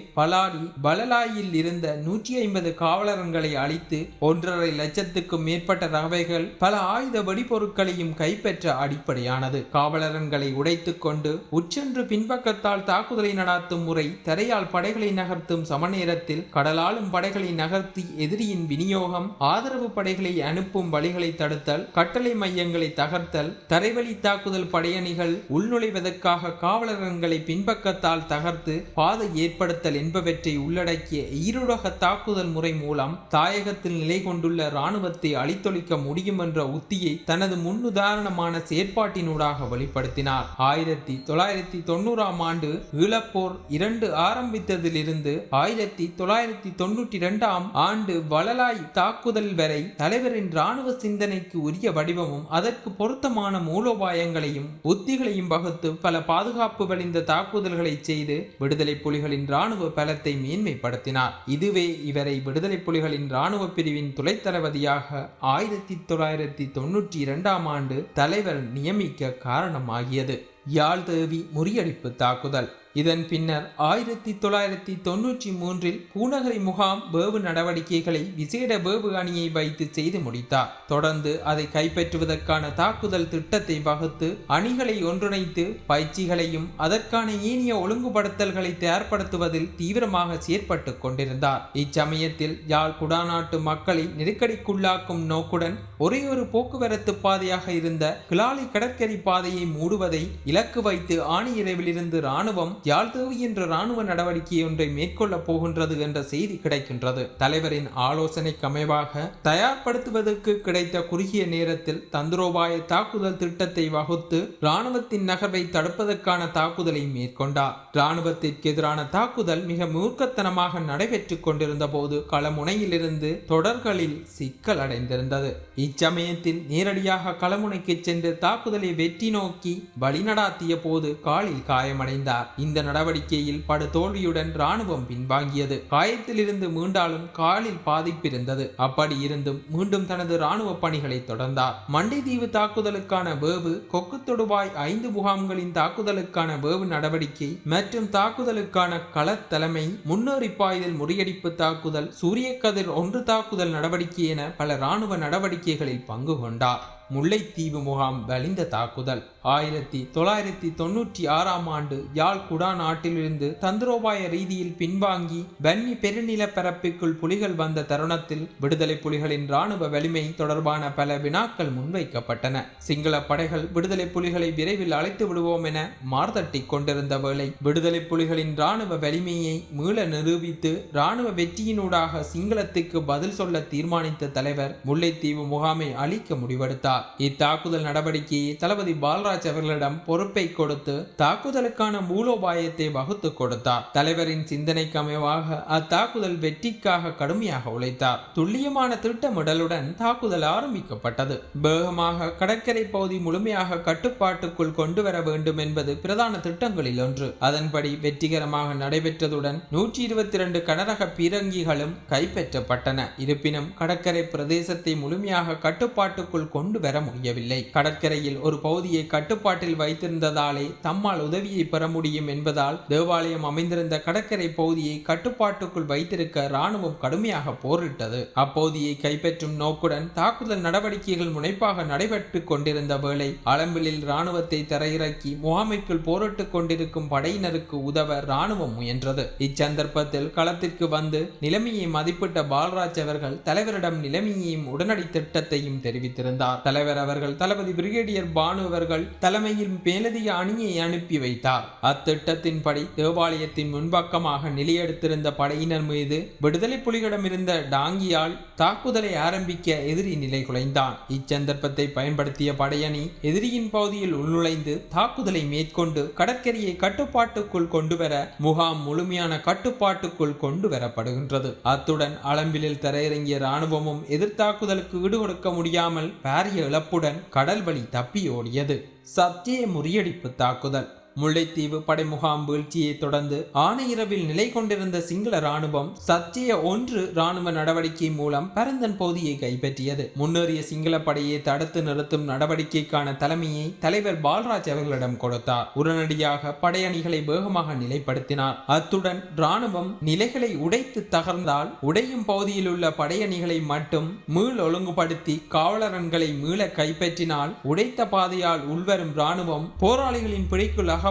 பலலாயில் இருந்த 150 காவலரன்களை அழித்து 1.5 லட்சத்துக்கும் மேற்பட்ட ரவைகள் பல ஆயுத வெடிபொருட்களையும் கைப்பற்ற அடிப்படையானது. காவலரன்களை உடைத்துக் கொண்டு உச்சென்று பின்பக்கத்தால் தாக்குதலை நடாத்தும் முறை, தரையால் படைகளை நகர்த்தும் சமநேரத்தில் கடலாலும் படைகளை நகர்த்தி எதிரியின் விநியோகம், ஆதரவு படைகளை அனுப்பும் வழிகளை தடுத்தல், கட்டளை மையங்களை தகர்த்தல், தரைவழி தாக்குதல் படையணிகள் உள்நுழைவதற்காக காவலரன்களை பின்பக்கத்தால் தகர்த்து பாதை ஏற்படுத்தல் என்பவற்றை உள்ளடக்கிய ஈருலக தாக்குதல் முறை மூலம் தாயகத்தில் நிலை கொண்டுள்ள இராணுவத்தை அழித்தொழிக்க முடியும் என்ற உத்தியை தனது முன்னுதாரணமான செயற்பாட்டினூடாக வெளிப்படுத்தினார். 1990 ஆண்டு ஈழப்போர் 2 ஆரம்பித்ததிலிருந்து 1992 ஆண்டு வலலாய் தாக்குதல் வரை தலைவரின் இராணுவ சிந்தனைக்கு உரிய வடிவமும் அதற்கு பொருத்தமான மூலோபாயங்களையும் உத்திகளையும் வகுத்து பல பாதுகாப்பு வலிந்த தாக்குதல்களை செய்து விடுதலை புலிகளின் இராணுவ பலத்தை மேன்மைப்படுத்தினார். இதுவே இவரை விடுதலை புலிகளின் இராணுவ பிரிவின் துணை தளபதியாக 1992 ஆண்டு தலைவர் நியமிக்க காரணமாகியது. யாழ்தேவி முறியடிப்பு தாக்குதல். இதன் பின்னர் 1993 பூநகரி முகாம் வேவு நடவடிக்கைகளை விசேட வேவு அணியை வைத்து செய்து முடித்தார். தொடர்ந்து அதை கைப்பற்றுவதற்கான தாக்குதல் திட்டத்தை வகுத்து அணிகளை ஒன்றிணைத்து பயிற்சிகளையும் அதற்கான ஏனைய ஒழுங்குபடுத்தல்களை தயார்படுத்துவதில் தீவிரமாக செயற்பட்டு கொண்டிருந்தார். இச்சமயத்தில் யாழ் குடாநாட்டு மக்களை நெருக்கடிக்குள்ளாக்கும் நோக்குடன் ஒரே ஒரு போக்குவரத்து பாதையாக இருந்த கிளாலி கடற்கரை பாதையை மூடுவதை இலக்கு வைத்து ஆணையிறவிலிருந்து இராணுவம் யாழ்தேவி என்ற இராணுவ நடவடிக்கை ஒன்றை மேற்கொள்ளப் போகின்றது என்ற செய்தி கிடைக்கின்றது. தலைவரின் ஆலோசனைக்கு அமைவாக தயார்படுத்துவதற்கு கிடைத்த குறுகிய நேரத்தில் தந்திரோபாய தாக்குதல் திட்டத்தை வகுத்து இராணுவத்தின் நகர்வை தடுப்பதற்கான தாக்குதலை மேற்கொண்டார். இராணுவத்திற்கு எதிரான தாக்குதல் மிக மூர்க்கத்தனமாக நடைபெற்றுக் கொண்டிருந்த போது களமுனையிலிருந்து தொடர்களில் சிக்கல் அடைந்திருந்தது. இச்சமயத்தில் நேரடியாக களமுனைக்கு சென்று தாக்குதலை வெற்றி நோக்கி வழிநடாத்திய போது காலில் காயமடைந்தார். இந்த நடவடிக்கையில் படு தோல்வியுடன் இராணுவம் பின்வாங்கியது. காயத்திலிருந்து மீண்டாலும் காலில் பாதிப்பு இருந்தது. அப்படி இருந்தும் மீண்டும் தனது இராணுவ பணிகளை தொடர்ந்தார். மண்டைதீவு தாக்குதலுக்கான வேவு, கொக்கு தொடுவாய் 5 முகாம்களின் தாக்குதலுக்கான வேவு நடவடிக்கை மற்றும் தாக்குதலுக்கான களத்தலைமை, முன்னேறி பாய்தல் முறியடிப்பு தாக்குதல், சூரியக்கதிர் 1 தாக்குதல் நடவடிக்கை என பல இராணுவ நடவடிக்கைகளில் பங்கு கொண்டார். முல்லைத்தீவு முகாம் வலிந்த தாக்குதல். 1996 ஆண்டு யாழ் குடா நாட்டிலிருந்து தந்திரோபாய ரீதியில் பின்வாங்கி வன்னி பெருநிலப்பரப்பிற்குள் புலிகள் வந்த தருணத்தில் விடுதலை புலிகளின் இராணுவ வலிமை தொடர்பான பல வினாக்கள் முன்வைக்கப்பட்டன. சிங்கள படைகள் விடுதலை புலிகளை விரைவில் அழைத்து விடுவோம் என மார்தட்டி கொண்டிருந்த வேளை விடுதலை புலிகளின் இராணுவ வலிமையை மீள நிரூபித்து இராணுவ வெற்றியினூடாக சிங்களத்துக்கு பதில் சொல்ல தீர்மானித்த தலைவர் முல்லைத்தீவு முகாமை அழிக்க முடிவெடுத்தார். இருந்தார். இத்தாக்குதல் நடவடிக்கையை தளபதி பால்ராஜ் அவர்களிடம் பொறுப்பை கொடுத்து தாக்குதலுக்கான மூலோபாயத்தை வகுத்து கொடுத்தார். தலைவரின் சிந்தனைக்கு அமைவாக அத்தாக்குதல் வெற்றிக்காக கடுமையாக உழைத்தார். துல்லியமான திட்டமிடலுடன் தாக்குதல் ஆரம்பிக்கப்பட்டது. வேகமாக கடற்கரை பகுதி முழுமையாக கட்டுப்பாட்டுக்குள் கொண்டு வர வேண்டும் என்பது பிரதான திட்டங்களில் ஒன்று. அதன்படி வெற்றிகரமாக நடைபெற்றதுடன் 122 கனரக பீரங்கிகளும் கைப்பற்றப்பட்டன. இருப்பினும் கடற்கரை பிரதேசத்தை முழுமையாக கட்டுப்பாட்டுக்குள் கொண்டு வர முடியவில்லை. கடற்கரையில் ஒரு பகுதியை கட்டுப்பாட்டில் வைத்திருந்ததாலே தம்மால் உதவியை பெற முடியும் என்பதால் தேவாலயம் அமைந்திருந்த கடற்கரை பகுதியை கட்டுப்பாட்டுக்குள் வைத்திருக்க இராணுவம் கடுமையாக போரிட்டது. அப்பகுதியை கைப்பற்றும் நோக்குடன் தாக்குதல் நடவடிக்கைகள் முனைப்பாக நடைபெற்று கொண்டிருந்த வேளை அளம்பிலில் இராணுவத்தை தரையிறக்கி முகாமைக்குள் போரிட்டுக் கொண்டிருக்கும் படையினருக்கு உதவ இராணுவம் முயன்றது. இச்சந்தர்ப்பத்தில் களத்திற்கு வந்து நிலைமையை மதிப்பிட்ட பால்ராஜ் அவர்கள் தலைவரிடம் நிலைமையையும் உடனடி திட்டத்தையும் தெரிவித்திருந்தார். தலைவர் அவர்கள் தளபதி பிரிகேடியர் பானு அவர்கள் தலைமையில் மேலதிக அணியை அனுப்பி வைத்தார். அத்திட்டத்தின்படி தேவாலயத்தின் முன்பக்கமாக நிலையெடுத்திருந்த படையினர் மீது விடுதலை புலிகளிடம் இருந்த டாங்கியால் தாக்குதலை ஆரம்பிக்க எதிரி நிலை குலைந்தான். இச்சந்தர்ப்பத்தை பயன்படுத்திய படையணி எதிரியின் பகுதியில் உள்நுழைந்து தாக்குதலை மேற்கொண்டு கடற்கரையை கட்டுப்பாட்டுக்குள் கொண்டுவர முகாம் முழுமையான கட்டுப்பாட்டுக்குள் கொண்டு வரப்படுகின்றது. அத்துடன் அளம்பிலில் தரையிறங்கிய இராணுவமும் எதிர்த்தாக்குதலுக்கு ஈடுகொடுக்க முடியாமல் பாரிய இழப்புடன் கடல் வழி தப்பியோடியது. சத்திய முறியடிப்பு தாக்குதல். முல்லைத்தீவு படை முகாம் வீழ்ச்சியை தொடர்ந்து ஆனையிரவில் நிலை கொண்டிருந்த சிங்கள இராணுவம் சத்திய 1 இராணுவ நடவடிக்கை மூலம் பரந்தன் பகுதியை கைப்பற்றியது. முன்னேறிய சிங்கள படையை தடுத்து நிறுத்தும் நடவடிக்கைக்கான தலைமையை தலைவர் பால்ராஜ் அவர்களிடம் கொடுத்தார். உடனடியாக படையணிகளை வேகமாக நிலைப்படுத்தினார். அத்துடன் இராணுவம் நிலைகளை உடைத்து தகர்ந்தால் உடையும் பகுதியில் உள்ள படையணிகளை மட்டும் மீள் ஒழுங்குபடுத்தி காவலரன்களை மீள கைப்பற்றினால் உடைத்த பாதையால் உள்வரும் இராணுவம் போராளிகளின் பிடிக்குள் அகப்படும்.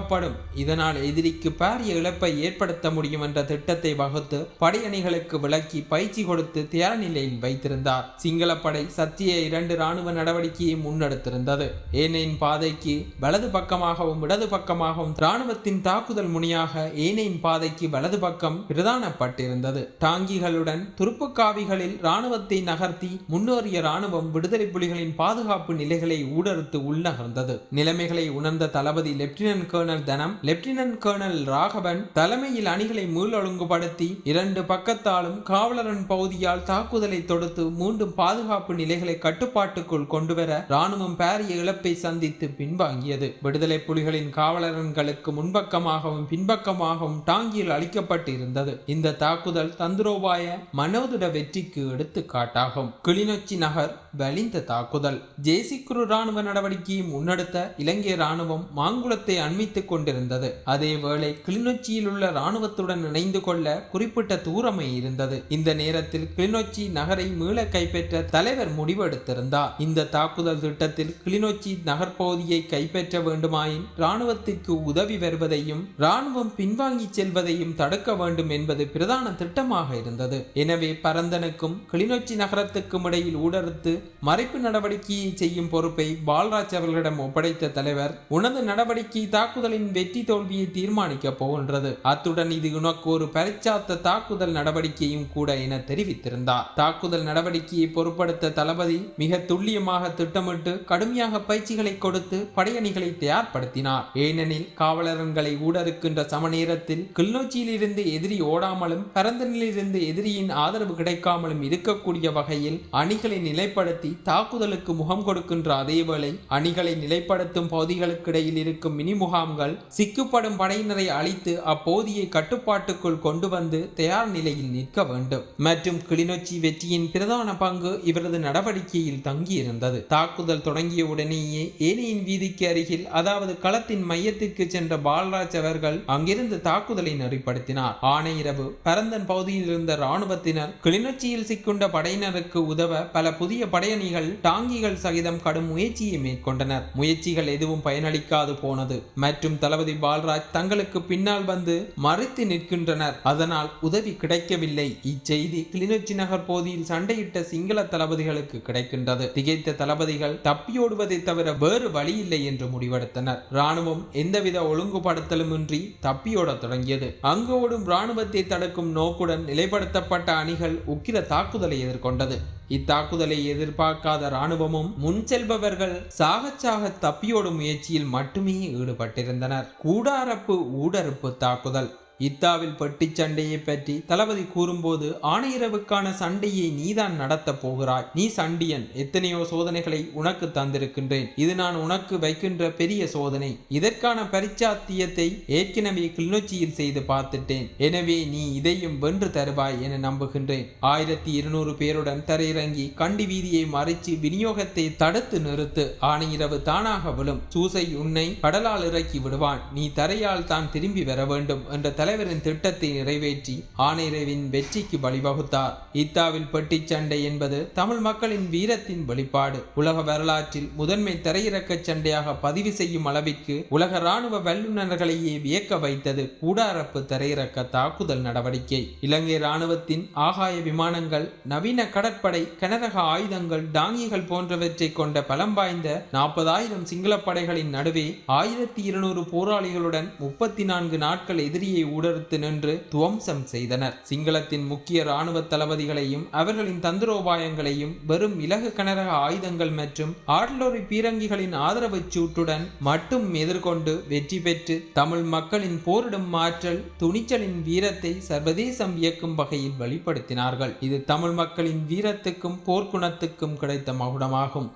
இதனால் எதிரிக்கு பாரிய இழப்பை ஏற்படுத்த முடியும் என்ற திட்டத்தை வகுத்து படையணிகளுக்கு விளக்கி பயிற்சி கொடுத்து தயார் நிலையில் வைத்திருந்தார். சிங்கள படை சத்திய 2 இராணுவ நடவடிக்கையை முன்னெடுத்திருந்தது. ஏனையின் பாதைக்கு வலது பக்கமாகவும் இடது பக்கமாகவும் இராணுவத்தின் தாக்குதல் முனையாக ஏனையின் பாதைக்கு வலது பக்கம் பிரதானப்பட்டிருந்தது. டாங்கிகளுடன் துருப்புக்காவிகளில் இராணுவத்தை நகர்த்தி முன்னேறிய இராணுவம் விடுதலை புலிகளின் பாதுகாப்பு நிலைகளை ஊடறுத்து உள்நகர்ந்தது. நிலைமைகளை உணர்ந்த தளபதி லெப்டினன்ட் கர்னல் தனம், லெப்டினன்ட் கர்னல் ராகவன் தலைமையில் அணிகளை மீளொழுங்குபடுத்தி 2 பக்கத்தாலும் காவலரன் பகுதியால் தாக்குதலை தொடுத்து மீண்டும் பாதுகாப்பு நிலைகளை கட்டுப்பாட்டுக்குள் கொண்டுவர இராணுவம் பாரிய இழப்பை சந்தித்து பின்வாங்கியது. விடுதலை புலிகளின் காவலரன்களுக்கு முன்பக்கமாகவும் பின்பக்கமாகவும் டாங்கியில் அளிக்கப்பட்டு இருந்தது. இந்த தாக்குதல் தந்திரோபாய மனோதிட வெற்றிக்கு எடுத்துக்காட்டாகும். கிளிநொச்சி நகர் வலிந்த தாக்குதல். ஜேசிக்குரு இராணுவ நடவடிக்கையை முன்னெடுத்த இலங்கை இராணுவம் மாங்குளத்தை அண்மித்துக் கொண்டிருந்தது. அதேவேளை கிளிநொச்சியில் உள்ள இராணுவத்துடன் இணைந்து கொள்ள குறிப்பிட்ட தூரமே இருந்தது. இந்த நேரத்தில் கிளிநொச்சி நகரை மீள கைப்பற்ற தலைவர் முடிவெடுத்திருந்தார். இந்த தாக்குதல் திட்டத்தில் கிளிநொச்சி நகர்பகுதியை கைப்பற்ற வேண்டுமாயின் இராணுவத்திற்கு உதவி வருவதையும் இராணுவம் பின்வாங்கி செல்வதையும் தடுக்க வேண்டும் என்பது பிரதான திட்டமாக இருந்தது. எனவே பரந்தனுக்கும் கிளிநொச்சி நகரத்துக்கும் இடையில் ஊடறுத்து மறைப்பு நடவடிக்கையை செய்யும் பொறுப்பை பால்ராஜ் அவர்களிடம் ஒப்படைத்த தலைவர், உனது நடவடிக்கை தாக்குதலின் வெற்றி தோல்வியை தீர்மானிக்க போகின்றது. அத்துடன் இது உனக்கு ஒரு பரிச்சார்த்த தாக்குதல் நடவடிக்கையும் கூட என தெரிவித்திருந்தார். தாக்குதல் நடவடிக்கையை பொறுப்படுத்த தளபதி மிக துல்லியமாக திட்டமிட்டு கடுமையாக பயிற்சிகளை கொடுத்து படையணிகளை தயார்படுத்தினார். ஏனெனில் காவலரன்களை ஊடறுக்கின்ற சம நேரத்தில் கிளிநொச்சியில் இருந்து எதிரி ஓடாமலும் பரந்தனில் இருந்து எதிரியின் ஆதரவு கிடைக்காமலும் இருக்கக்கூடிய வகையில் அணிகளை நிலைப்படுத்தி தாக்குதலுக்கு முகம் கொடுக்கின்ற அதேவேளை அணிகளை நிலைப்படுத்தும் பகுதிகளுக்கு இடையில் இருக்கும் மினி முகாம்கள் சிக்கப்படும் படையினரை அழித்து அப்பகுதியை கட்டுப்பாட்டுக்குள் கொண்டு வந்து தயார் நிலையில் நிற்க வேண்டும். மற்றும் கிளிநொச்சி வெற்றியின் பிரதான பங்கு இவரது நடவடிக்கையில் தங்கியிருந்தது. தாக்குதல் தொடங்கிய உடனேயே ஏனையின் வீதிக்கு அருகில், அதாவது களத்தின் மையத்திற்கு சென்ற பால்ராஜ் அவர்கள் அங்கிருந்து தாக்குதலை நெறிப்படுத்தினார். ஆனையிரவு பரந்தன் பகுதியில் இருந்த இராணுவத்தினர் கிளிநொச்சியில் சிக்குண்ட படையினருக்கு உதவ பல புதிய படையணிகள் டாங்கிகள் சகிதம் கடும் முயற்சியை மேற்கொண்டனர். முயற்சிகள் எதுவும் பயனளிக்காது போனது மற்றும் தளபதி பால்ராஜ் தங்களுக்கு பின்னால் வந்து மறைத்து நிற்கின்றனர். அதனால் உதவி கிடைக்கவில்லை. இச்செய்தி கிளிநொச்சி நகர் பகுதியில் சண்டையிட்ட சிங்கள தளபதிகளுக்கு கிடைக்கின்றது. திகைத்த தளபதிகள் தப்பியோடுவதை தவிர வேறு வழியில்லை என்று முடிவெடுத்தனர். இராணுவம் எந்தவித ஒழுங்குபடுத்தலுமின்றி தப்பியோட தொடங்கியது. அங்கு ஓடும் இராணுவத்தை தடுக்கும் நோக்குடன் நிலைப்படுத்தப்பட்ட அணிகள் உக்கிர தாக்குதலை எதிர்கொண்டது. இத்தாக்குதலை எதிர்பார்க்காத இராணுவமும் முன் செல்பவர்கள் சாகச்சாக தப்பியோடும் முயற்சியில் மட்டுமே ஈடுபட்டிருந்தனர். கூடாரப்பு ஊடறுப்பு தாக்குதல். இத்தாவில் பெட்டி சண்டையை பற்றி தளபதி கூறும்போது, ஆணையரவுக்கான சண்டையை நீதான் நடத்த போகிறாய். நீ சண்டியன். எத்தனையோ சோதனைகளை உனக்கு தந்திருக்கின்றேன். இது நான் உனக்கு வைக்கின்ற பெரிய சோதனை. இதற்கான பரிச்சாத்தியத்தை ஏற்கனவே கிளிநொச்சியில் செய்து பார்த்துட்டேன். எனவே நீ இதையும் வென்று தருவாய் என நம்புகின்றேன். 1200 பேருடன் தரையிறங்கி கண்டி வீதியை மறைச்சு விநியோகத்தை தடுத்து நிறுத்து. ஆணையரவு தானாக விழும். சூசை உன்னை கடலால் இறக்கி விடுவான். நீ தரையால் தான் திரும்பி வர வேண்டும் என்ற தலைவரின் திட்டத்தை நிறைவேற்றி ஆணையரவின் வெற்றிக்கு வழிவகுத்தார். இத்தாவில் பெட்டி சண்டை என்பது தமிழ் மக்களின் வீரத்தின் வெளிப்பாடு. உலக வரலாற்றில் முதன்மை தரையிறக்க சண்டையாக பதிவு செய்யும் அளவிற்கு உலக இராணுவ வல்லுநர்களையே வியக்க வைத்தது கூடாரப்பு தரையிறக்க தாக்குதல் நடவடிக்கை. இலங்கை இராணுவத்தின் ஆகாய விமானங்கள், நவீன கடற்படை, கனரக ஆயுதங்கள், டாங்கிகள் போன்றவற்றை கொண்ட பலம் வாய்ந்த 40,000 சிங்கள படைகளின் நடுவே 1200 போராளிகளுடன் 34 நாட்கள் எதிரியை ஊடறுத்து நின்று துவம்சம் செய்தனர். சிங்களத்தின் முக்கிய இராணுவ தளபதிகளையும் அவர்களின் தந்திரோபாயங்களையும் வெறும் இலகு கனரக ஆயுதங்கள் மற்றும் ஆர்டிலரி பீரங்கிகளின் ஆதரவு சூட்டுடன் மட்டும் எதிர்கொண்டு வெற்றி பெற்று தமிழ் மக்களின் போரிடும் ஆற்றல், துணிச்சலின் வீரத்தை சர்வதேசம் வியக்கும் வகையில் வெளிப்படுத்தினார்கள். இது தமிழ் மக்களின் வீரத்துக்கும் போர்க்குணத்துக்கும் கிடைத்த மகுடமாகும்.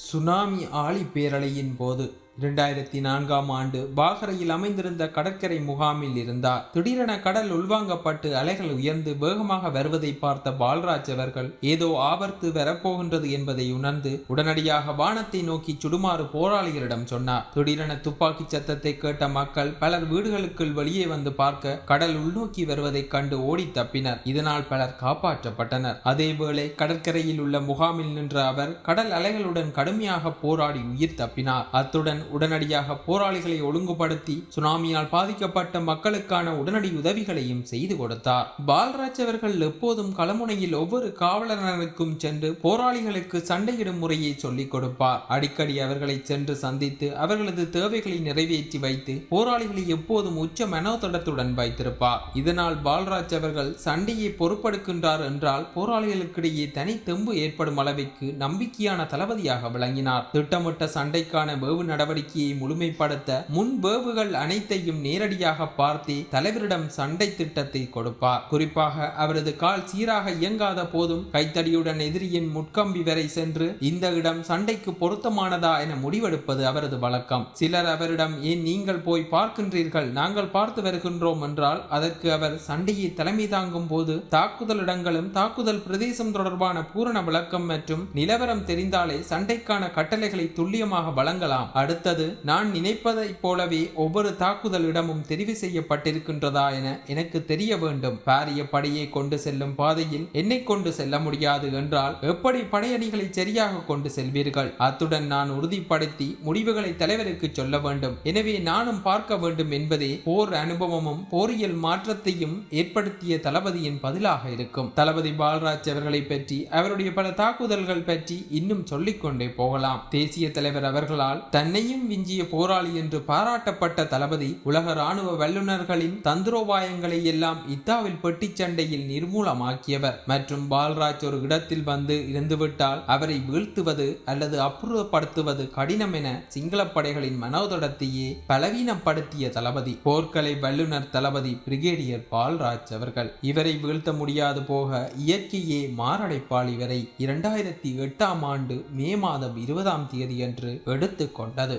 சுனாமி ஆழி பேரலையின் போது 2004ஆம் ஆண்டு பாகரையில் அமைந்திருந்த கடற்கரை முகாமில் இருந்தார். திடீரென கடல் உள்வாங்கப்பட்டு அலைகள் உயர்ந்து வேகமாக வருவதை பார்த்த பால்ராஜ் அவர்கள் ஏதோ ஆபத்து வரப்போகின்றது என்பதை உணர்ந்து உடனடியாக வானத்தை நோக்கி சுடுமாறு போராளிகளிடம் சொன்னார். திடீரென துப்பாக்கி சத்தத்தை கேட்ட மக்கள் பலர் வீடுகளுக்குள் வெளியே வந்து பார்க்க கடல் உள்நோக்கி வருவதைக் கண்டு ஓடி தப்பினர். இதனால் பலர் காப்பாற்றப்பட்டனர். அதேவேளை கடற்கரையில் உள்ள முகாமில் நின்ற அவர் கடல் அலைகளுடன் கடுமையாக போராடி உயிர் தப்பினார். அத்துடன் உடனடியாக போராளிகளை ஒழுங்குபடுத்தி சுனாமியால் பாதிக்கப்பட்ட மக்களுக்கான உடனடி உதவிகளையும் செய்து கொடுத்தார். பால்ராஜ் அவர்கள் எப்போதும் களமுனையில் ஒவ்வொரு காவலர்களுக்கும் சென்று போராளிகளுக்கு சண்டையிடும் முறையை சொல்லிக் கொடுப்பார். அடிக்கடி அவர்களை சென்று சந்தித்து அவர்களது தேவைகளை நிறைவேற்றி வைத்து போராளிகளை எப்போதும் உச்ச மனோதடத்துடன் வைத்திருப்பார். இதனால் பால்ராஜ் அவர்கள் சண்டையை பொறுப்பெடுக்கின்றார் என்றால் போராளிகளுக்கிடையே தனி தெம்பு ஏற்படும் அளவிற்கு நம்பிக்கையான தளபதியாக விளங்கினார். திட்டமிட்ட சண்டைக்கான வேவு நடவடிக்கையை முழுமைப்படுத்த முன் வேவுகள் அனைத்தையும் நேரடியாக பார்த்தே தலைவரிடம் சண்டை திட்டத்தை கொடுப்பார். குறிப்பாக அவரது கால் சீராக இயங்காத போதும் கைத்தடியுடன் எதிரியின் முட்கம்பி வரை சென்று இந்த இடம் சண்டைக்கு பொருத்தமானதா என முடிவெடுப்பது அவரது வழக்கம். சிலர் அவரிடம், ஏன் நீங்கள் போய் பார்க்கின்றீர்கள், நாங்கள் பார்த்து வருகின்றோம் என்றால் அதற்கு அவர் சண்டையை தலைமை தாங்கும் போது தாக்குதல் இடங்களும் தாக்குதல் பிரதேசம் தொடர்பான பூரண விளக்கம் மற்றும் நிலவரம் தெரிந்தாலே சண்டைக்கான கட்டளைகளை துல்லியமாக வழங்கலாம். அடுத்தது, நான் நினைப்பதைப் போலவே ஒவ்வொரு தாக்குதல் இடமும் தெரிவு செய்யப்பட்டிருக்கின்றதா என எனக்கு தெரிய வேண்டும். பாரிய படையை கொண்டு செல்லும் பாதையில் என்னை கொண்டு செல்ல முடியாது என்றால் எப்படி படையணிகளை சரியாக கொண்டு செல்வீர்கள்? அத்துடன் நான் உறுதிப்படுத்தி முடிவுகளை தலைவருக்கு சொல்ல வேண்டும். எனவே நானும் பார்க்க வேண்டும் என்பதே போர் அனுபவமும் போரியல் மாற்றத்தையும் ஏற்படுத்திய தளபதியின் பதிலாக இருக்கும். தளபதி பால்ராஜ் அவர்களை பற்றி, அவருடைய பல தாக்குதல்கள் பற்றி இன்னும் சொல்லிக்கொண்டே போகலாம். தேசிய தலைவர் அவர்களால் தன்னையும் விஞ்சிய போராளி என்று பாராட்டப்பட்ட தளபதி உலக இராணுவ வல்லுநர்களின் தந்திரோபாயங்களை எல்லாம் இத்தாவில் பெட்டி சண்டையில் நிர்மூலமாக்கியவர். மற்றும் பால்ராஜ் ஒரு இடத்தில் வந்து இருந்துவிட்டால் அவரை வீழ்த்துவது அல்லது அப்புறப்படுத்துவது கடினம் என சிங்கள படைகளின் மனோதடத்தையே பலவீனப்படுத்திய தளபதி, போர்க்கலை வல்லுநர் தளபதி பிரிகேடியர் பால்ராஜ் அவர்கள். இவரை வீழ்த்த முடியாது போக இயற்கையே மாரடைப்பால் இவரை 2008ஆம் ஆண்டு மே மாதம் 20ஆம் தேதி அன்று எடுத்துக்கொண்டது.